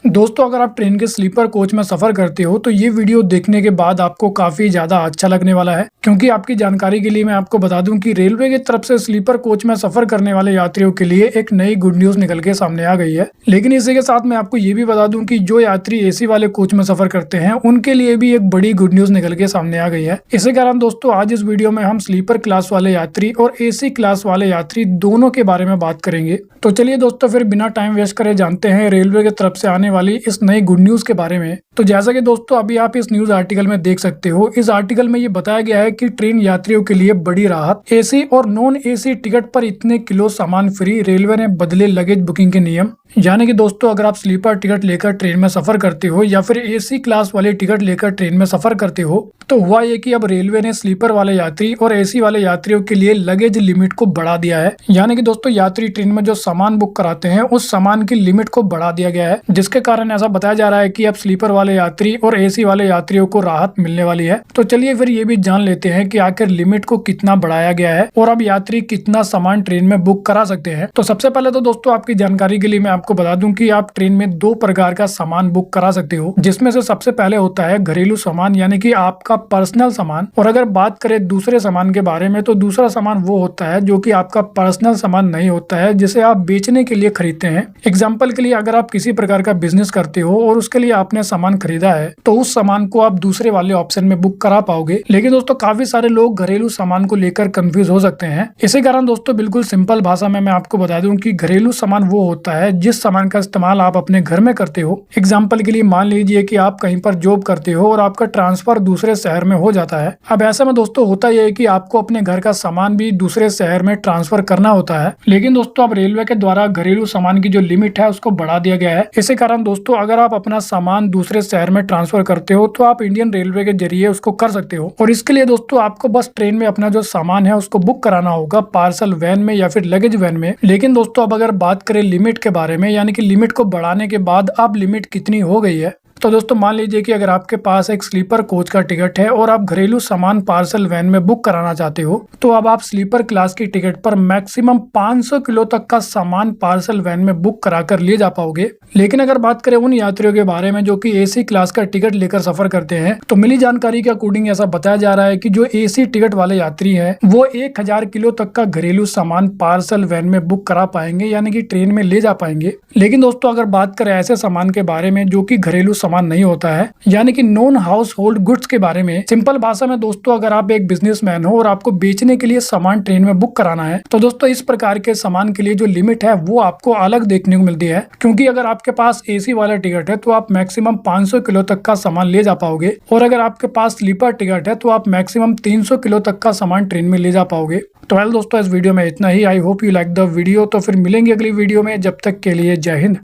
दोस्तों अगर आप ट्रेन के स्लीपर कोच में सफर करते हो तो ये वीडियो देखने के बाद आपको काफी ज्यादा अच्छा लगने वाला है, क्योंकि आपकी जानकारी के लिए मैं आपको बता दूं कि रेलवे की तरफ से स्लीपर कोच में सफर करने वाले यात्रियों के लिए एक नई गुड न्यूज निकल के सामने आ गई है। लेकिन इसी के साथ मैं आपको ये भी बता दूं कि जो यात्री एसी वाले कोच में सफर करते हैं उनके लिए भी एक बड़ी गुड न्यूज निकल के सामने आ गई है। इसी कारण दोस्तों आज इस वीडियो में हम स्लीपर क्लास वाले यात्री और एसी क्लास वाले यात्री दोनों के बारे में बात करेंगे। तो चलिए दोस्तों फिर बिना टाइम वेस्ट करे जानते हैं रेलवे की तरफ से आने वाली इस नई गुड न्यूज के बारे में। तो जैसा कि दोस्तों अभी आप इस न्यूज आर्टिकल में देख सकते हो, इस आर्टिकल में ये बताया गया है कि ट्रेन यात्रियों के लिए बड़ी राहत, एसी और नॉन एसी टिकट पर इतने किलो सामान फ्री, रेलवे ने बदले लगेज बुकिंग के नियम। यानी कि दोस्तों अगर आप स्लीपर टिकट लेकर ट्रेन में सफर करते हो या फिर एसी क्लास वाले टिकट लेकर ट्रेन में सफर करते हो तो हुआ ये कि अब रेलवे ने स्लीपर वाले यात्री और एसी वाले यात्रियों के लिए लगेज लिमिट को बढ़ा दिया है। यानी कि दोस्तों यात्री ट्रेन में जो सामान बुक कराते हैं उस सामान की लिमिट को बढ़ा दिया गया है, जिसके कारण ऐसा बताया जा रहा है कि अब स्लीपर वाले यात्री और एसी वाले यात्रियों को राहत मिलने वाली है। तो चलिए फिर ये भी जान लेते हैं कि आखिर लिमिट को कितना बढ़ाया गया है और अब यात्री कितना सामान ट्रेन में बुक करा सकते हैं। तो सबसे पहले तो दोस्तों आपकी जानकारी के लिए मैं आपको बता दूं कि आप ट्रेन में दो प्रकार का सामान बुक करा सकते हो, जिसमें से सबसे पहले होता है घरेलू सामान यानी कि आपका पर्सनल सामान। और अगर बात करें दूसरे सामान के बारे में तो दूसरा सामान वो होता है जो कि आपका पर्सनल सामान नहीं होता है, जिसे आप बेचने के लिए खरीदते हैं। एग्जाम्पल के लिए अगर आप किसी प्रकार का बिजनेस करते हो और उसके लिए आपने सामान खरीदा है तो उस सामान को आप दूसरे वाले ऑप्शन में बुक करा पाओगे। लेकिन दोस्तों काफी सारे लोग घरेलू सामान को लेकर कंफ्यूज हो सकते हैं। इसी कारण दोस्तों बिल्कुल सिंपल भाषा में मैं आपको बता दूं कि घरेलू सामान वो होता है जिस सामान का इस्तेमाल आप अपने घर में करते हो। एग्जाम्पल के लिए मान लीजिए कि आप कहीं पर जॉब करते हो और आपका ट्रांसफर दूसरे शहर में हो जाता है। अब ऐसे में दोस्तों होता यह है कि आपको अपने घर का सामान भी दूसरे शहर में ट्रांसफर करना होता है। लेकिन दोस्तों अब रेलवे के द्वारा घरेलू सामान की जो लिमिट है उसको बढ़ा दिया गया है। इसी कारण दोस्तों अगर आप अपना सामान दूसरे शहर में ट्रांसफर करते हो तो आप इंडियन रेलवे के जरिए उसको कर सकते हो। और इसके लिए दोस्तों आपको बस ट्रेन में अपना जो सामान है उसको बुक कराना होगा पार्सल वैन में या फिर लगेज वैन में। लेकिन दोस्तों अब अगर बात करें लिमिट के बारे में, यानी कि लिमिट को बढ़ाने के बाद अब लिमिट कितनी हो गई है, तो दोस्तों मान लीजिए कि अगर आपके पास एक स्लीपर कोच का टिकट है और आप घरेलू सामान पार्सल वैन में बुक कराना चाहते हो तो अब आप स्लीपर क्लास की टिकट पर मैक्सिमम 500 किलो तक का सामान पार्सल वैन में बुक कराकर ले जा पाओगे। लेकिन अगर बात करें उन यात्रियों के बारे में जो कि एसी क्लास का टिकट लेकर सफर करते हैं तो मिली जानकारी के अकॉर्डिंग ऐसा बताया जा रहा है कि जो एसी टिकट वाले यात्री हैं वो 1000 किलो तक का घरेलू सामान पार्सल वैन में बुक करा पाएंगे, यानी कि ट्रेन में ले जा पाएंगे। लेकिन दोस्तों अगर बात करें ऐसे सामान के बारे में जो कि घरेलू सामान नहीं होता है, यानी कि नॉन हाउस होल्ड गुड्स के बारे में, सिंपल भाषा में दोस्तों अगर आप एक बिजनेसमैन हो और आपको बेचने के लिए सामान ट्रेन में बुक कराना है तो दोस्तों इस प्रकार के सामान के लिए जो लिमिट है वो आपको अलग देखने को मिलती है। क्योंकि अगर आपके पास एसी वाला टिकट है तो आप मैक्सिमम 500 किलो तक का सामान ले जा पाओगे, और अगर आपके पास स्लीपर टिकट है तो आप मैक्सिमम 300 किलो तक का सामान ट्रेन में ले जा पाओगे। तो वेल दोस्तों इस वीडियो में इतना ही। I hope you like the video. तो फिर मिलेंगे अगली वीडियो में, जब तक के लिए जय हिंद।